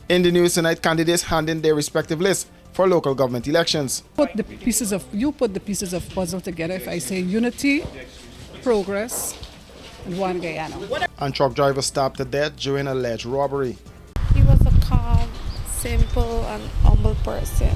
In the news tonight, candidates hand in their respective lists for local government elections. You put the pieces of puzzle together. If I say unity, progress, and one Guyana. And truck driver stabbed to death during alleged robbery. He was a calm, simple, and humble person.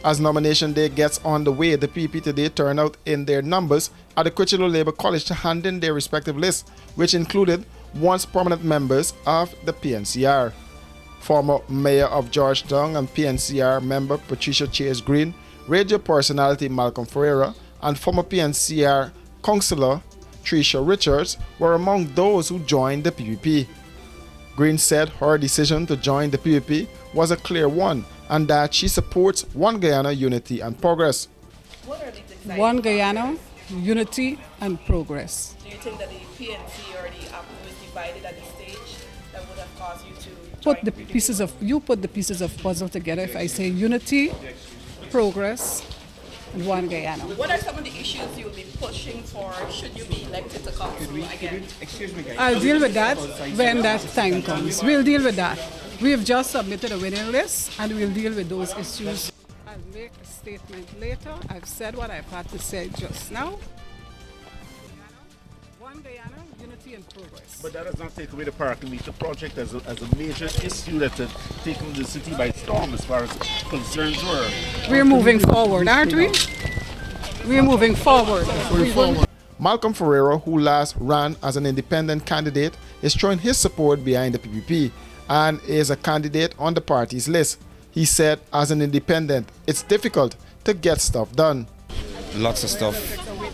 As nomination day gets on the way, the PP today turned out in their numbers at the Cuchillo Labour College to hand in their respective lists, which included once prominent members of the PNCR. Former Mayor of Georgetown and PNCR member Patricia Chase Green, radio personality Malcolm Ferreira, and former PNCR councillor Tricia Richards were among those who joined the PPP. Green said her decision to join the PPP was a clear one and that she supports One Guyana unity and progress. One Guyana, unity, and progress. Do you think that the PNC or the APNU is divided at this stage that would have caused you to You put the pieces of puzzle together. If I say unity, progress, and one Guyana. What are some of the issues you'll be pushing for should you be elected to council again? I'll deal with that when that time comes. We'll deal with that. We've just submitted a winning list and we'll deal with those issues. I'll make a statement later. I've said what I've had to say just now. One Guyana, unity and progress. But that does not take away the parking meter project as a major issue that had taken the city by storm as far as concerns were. We're moving forward, aren't we? We're moving forward. Malcolm Ferreira, who last ran as an independent candidate, is showing his support behind the PPP and is a candidate on the party's list. He said, as an independent, it's difficult to get stuff done. Lots of stuff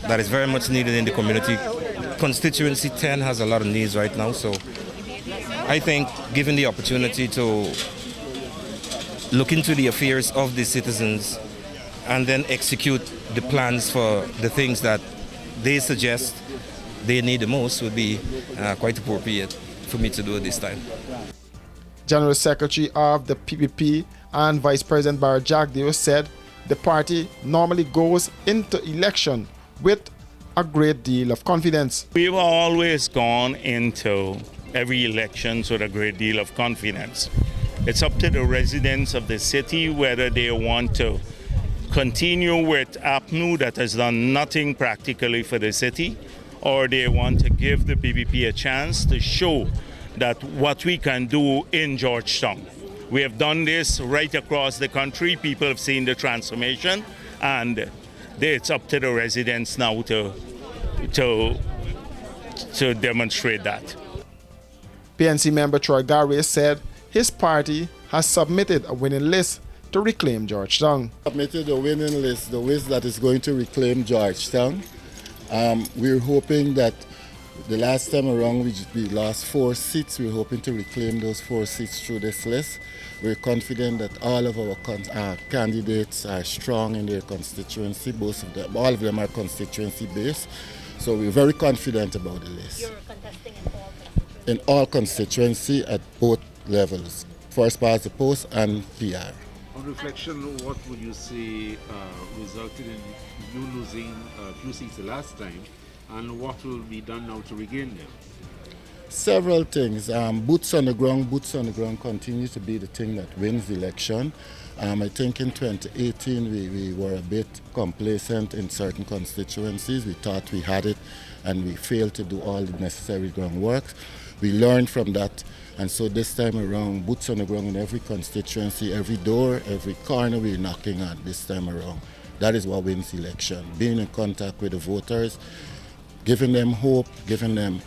that is very much needed in the community. Constituency 10 has a lot of needs right now, so I think given the opportunity to look into the affairs of the citizens and then execute the plans for the things that they suggest they need the most would be quite appropriate for me to do it this time. General Secretary of the PPP and Vice President Barry Jagdeo said the party normally goes into election with a great deal of confidence. We've always gone into every election with a great deal of confidence. It's up to the residents of the city whether they want to continue with APNU that has done nothing practically for the city, or they want to give the PPP a chance to show that what we can do in Georgetown. We have done this right across the country. People have seen the transformation, and it's up to the residents now to demonstrate that. PNC member Troy Garway said his party has submitted a winning list to reclaim Georgetown. Submitted a winning list, the list that is going to reclaim Georgetown. We're hoping that the last time around we lost 4 seats. We're hoping to reclaim those 4 seats through this list. We're confident that all of our candidates are strong in their constituency. All of them are constituency based. So we're very confident about the list. You're contesting in all constituency at both levels, first past the post and PR. On reflection, what would you say resulted in you losing a few seats the last time, and what will be done now to regain them? Several things. Boots on the ground continue to be the thing that wins the election. I think in 2018 we were a bit complacent in certain constituencies. We thought we had it and we failed to do all the necessary groundwork. We learned from that, and so this time around, boots on the ground in every constituency, every door, every corner we're knocking on this time around. That is what wins the election. Being in contact with the voters, giving them hope, giving them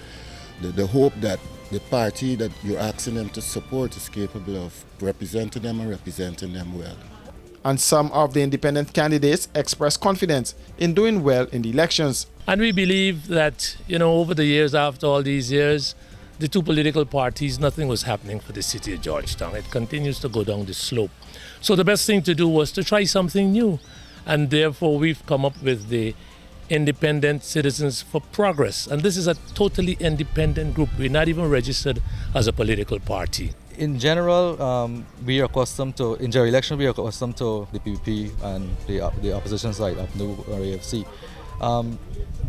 the hope that the party that you're asking them to support is capable of representing them and representing them well. And some of the independent candidates expressed confidence in doing well in the elections. And we believe that, over the years, after all these years, the two political parties, nothing was happening for the city of Georgetown. It continues to go down the slope. So the best thing to do was to try something new. And therefore, we've come up with the Independent Citizens for Progress. And this is a totally independent group. We're not even registered as a political party. In general, we are accustomed to, in general election, we are accustomed to the PPP and the opposition side, APNU or AFC.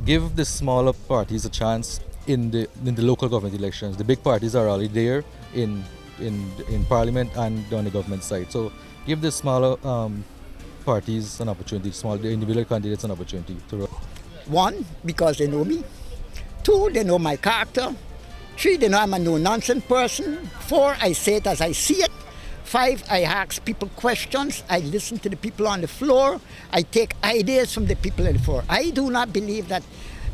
Give the smaller parties a chance in the local government elections. The big parties are already there in parliament and on the government side. So give the smaller parties an opportunity, the individual candidates an opportunity to run. 1, because they know me. 2, they know my character. 3, they know I'm a no-nonsense person. 4, I say it as I see it. 5, I ask people questions. I listen to the people on the floor. I take ideas from the people on the floor. I do not believe that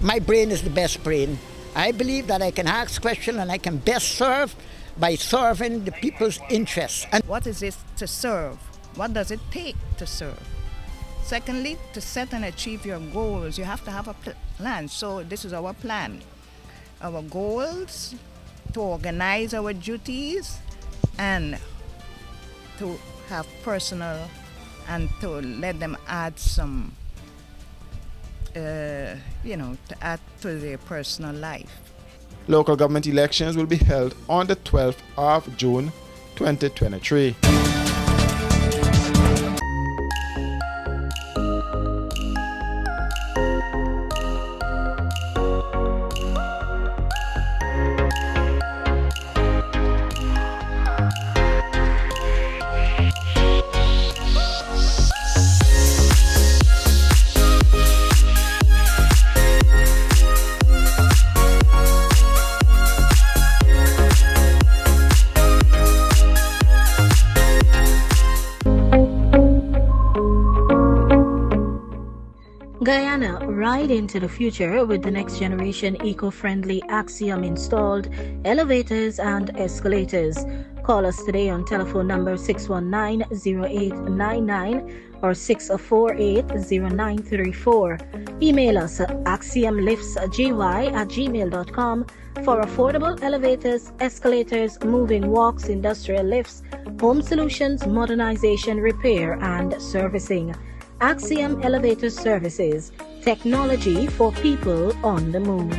my brain is the best brain. I believe that I can ask questions and I can best serve by serving the people's interests. And what is it to serve? What does it take to serve? Secondly, to set and achieve your goals, you have to have a plan. So this is our plan. Our goals, to organize our duties, and to have personal, and to let them add some, to add to their personal life. Local government elections will be held on the 12th of June 2023. Guyana, ride into the future with the next generation eco-friendly Axiom installed elevators and escalators. Call us today on telephone number 619-0899 or 648-0934. Email us at axiomliftsgy@gmail.com for affordable elevators, escalators, moving walks, industrial lifts, home solutions, modernization, repair, and servicing. Axiom Elevator Services, technology for people on the move.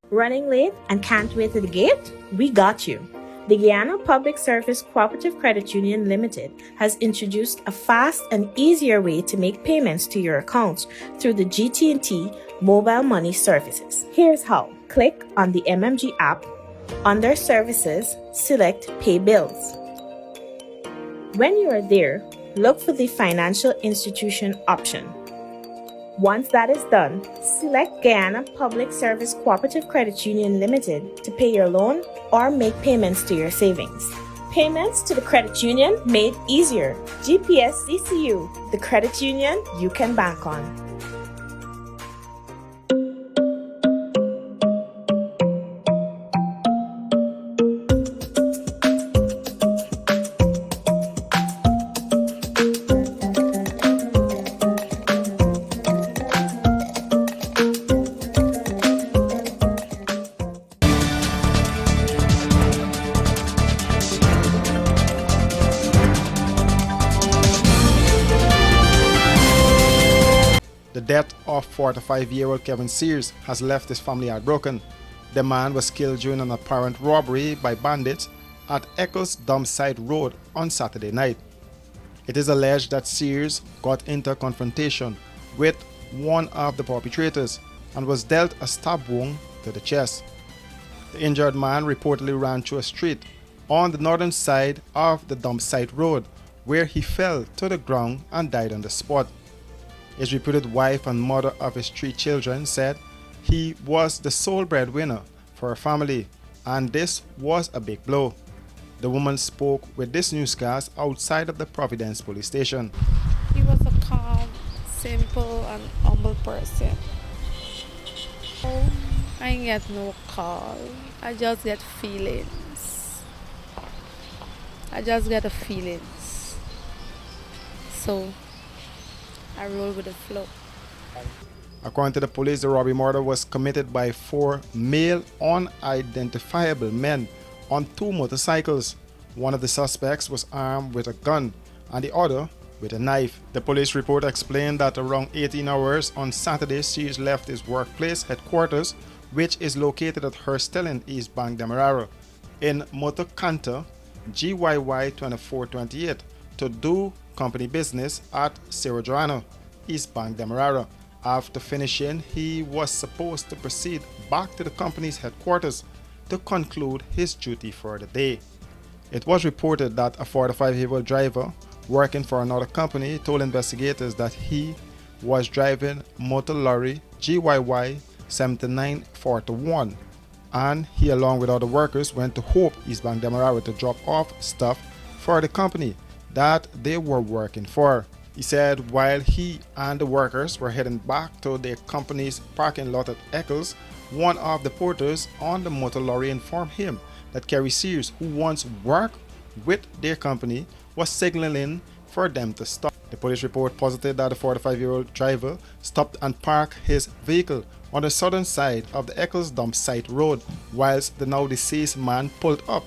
Running late and can't wait to the gate? We got you. The Guyana Public Service Cooperative Credit Union Limited has introduced a fast and easier way to make payments to your accounts through the GT&T mobile money services. Here's how. Click on the MMG app. Under Services, select Pay Bills. When you are there, look for the Financial Institution option. Once that is done, select Guyana Public Service Cooperative Credit Union Limited to pay your loan or make payments to your savings. Payments to the credit union made easier. GPSCCU, the credit union you can bank on. The death of 45-year-old Kevin Sears has left his family heartbroken. The man was killed during an apparent robbery by bandits at Eccles Dump Site Road on Saturday night. It is alleged that Sears got into a confrontation with one of the perpetrators and was dealt a stab wound to the chest. The injured man reportedly ran through a street on the northern side of the Dump Site Road, where he fell to the ground and died on the spot. His reputed wife and mother of his 3 children said he was the sole breadwinner for her family, and this was a big blow. The woman spoke with this newscast outside of the Providence police station. He was a calm, simple, and humble person. I ain't get no call. I just get feelings. I just get the feelings. So I roll with the flow. According to the police, the robbery murder was committed by 4 male unidentifiable men on 2 motorcycles. One of the suspects was armed with a gun and the other with a knife. The police report explained that around 18 hours on Saturday, Sears left his workplace headquarters which is located at Hurstellin, East Bank Demerara, in Motor Canter GYY 2428 to do company business at Cerro Joano, East Bank Demerara. After finishing, he was supposed to proceed back to the company's headquarters to conclude his duty for the day. It was reported that a 45-year-old driver working for another company told investigators that he was driving motor lorry GYY 7941 and he along with other workers went to Hope, East Bank Demerara to drop off stuff for the company that they were working for. He said while he and the workers were heading back to their company's parking lot at Eccles, one of the porters on the motor lorry informed him that Kerry Sears, who once worked with their company, was signaling for them to stop. The police report posited that the 45-year-old driver stopped and parked his vehicle on the southern side of the Eccles dump site road, whilst the now deceased man pulled up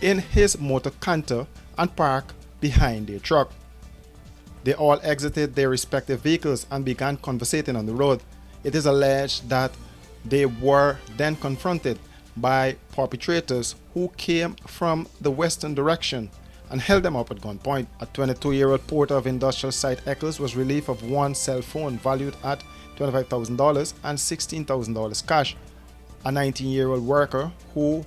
in his motor Canter and parked behind their truck. They all exited their respective vehicles and began conversating on the road. It is alleged that they were then confronted by perpetrators who came from the western direction and held them up at gunpoint. A 22-year-old porter of industrial site Eccles was relieved of one cell phone valued at $25,000 and $16,000 cash. A 19-year-old worker who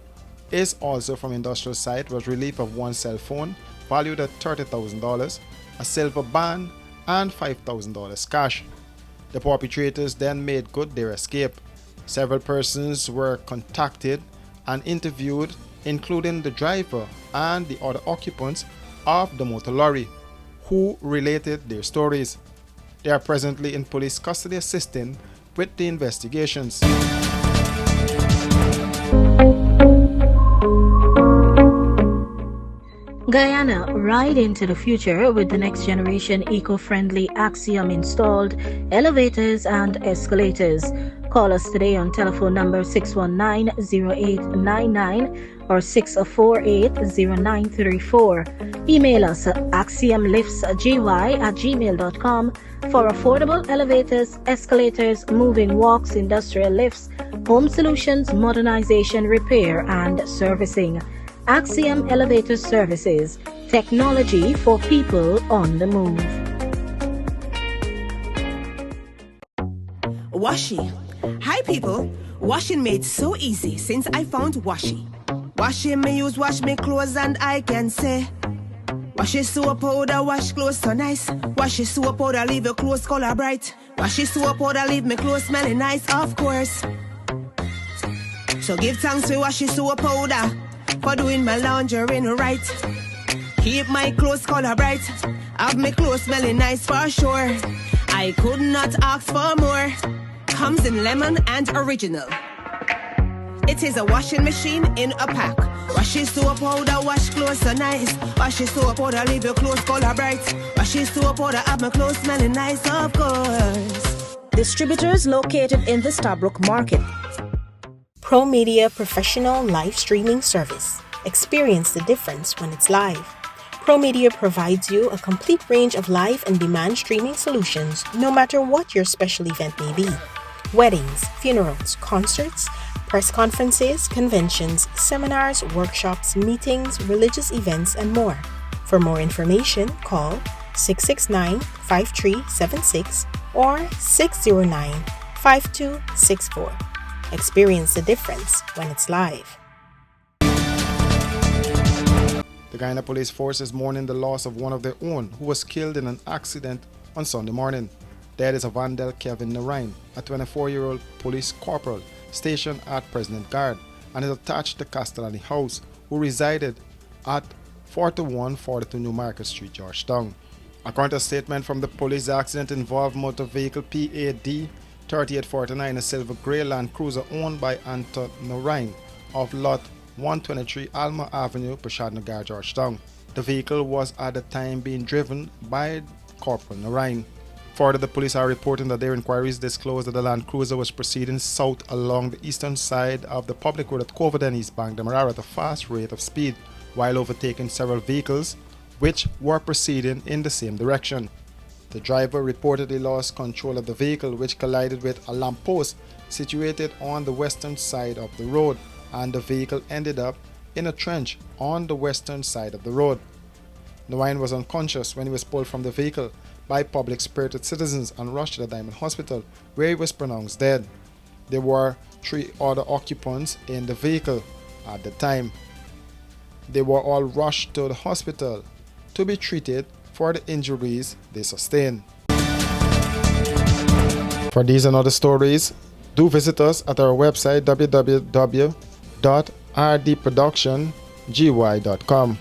is also from industrial site was relieved of one cell phone valued at $30,000, a silver band, and $5,000 cash. The perpetrators then made good their escape. Several persons were contacted and interviewed, including the driver and the other occupants of the motor lorry, who related their stories. They are presently in police custody assisting with the investigations. Guyana, ride into the future with the next generation eco-friendly Axiom installed elevators and escalators. Call us today on telephone number 619-0899 or 648-0934. Email us at axiomliftsgy@gmail.com for affordable elevators, escalators, moving walks, industrial lifts, home solutions, modernization, repair, and servicing. Axiom Elevator Services, technology for people on the move. Washi. Hi people, washing made so easy since I found Washi. Washing me use wash me clothes and I can say Washi soap powder wash clothes so nice. Washi soap powder leave your clothes color bright. Washi soap powder leave me clothes smelling nice, of course. So give thanks to Washi soap powder for doing my laundry right. Keep my clothes color bright, have my clothes smelling nice for sure. I could not ask for more. Comes in lemon and original. It is a washing machine in a pack. Washi soap powder wash clothes so nice. Washi soap powder leave your clothes color bright. Washi soap powder have my clothes smelling nice, of course. Distributors located in the Stabrook Market. Pro Media Professional Live Streaming Service. Experience the difference when it's live. Pro Media provides you a complete range of live and demand streaming solutions no matter what your special event may be. Weddings, funerals, concerts, press conferences, conventions, seminars, workshops, meetings, religious events, and more. For more information, call 669-5376 or 609-5264. Experience the difference when it's live. The Guyana Police Force is mourning the loss of one of their own who was killed in an accident on Sunday morning. Dead is Avandel Kevin Narine, a 24-year-old police corporal stationed at President Guard and is attached to Castellani House, who resided at 4142 New Market Street, Georgetown. According to a statement from the police, the accident involved motor vehicle PAD 3849, a silver grey Land Cruiser owned by Anton Narine of lot 123 Alma Avenue, Prashadnagar, Georgetown. The vehicle was at the time being driven by Corporal Narine. Further, the police are reporting that their inquiries disclosed that the Land Cruiser was proceeding south along the eastern side of the public road at Coverdale, East Bank Demerara at a fast rate of speed, while overtaking several vehicles which were proceeding in the same direction. The driver reportedly lost control of the vehicle, which collided with a lamppost situated on the western side of the road, and the vehicle ended up in a trench on the western side of the road. Nwine was unconscious when he was pulled from the vehicle by public-spirited citizens and rushed to the Diamond Hospital, where he was pronounced dead. There were 3 other occupants in the vehicle at the time. They were all rushed to the hospital to be treated for the injuries they sustained. For these and other stories, do visit us at our website www.rdproductiongy.com.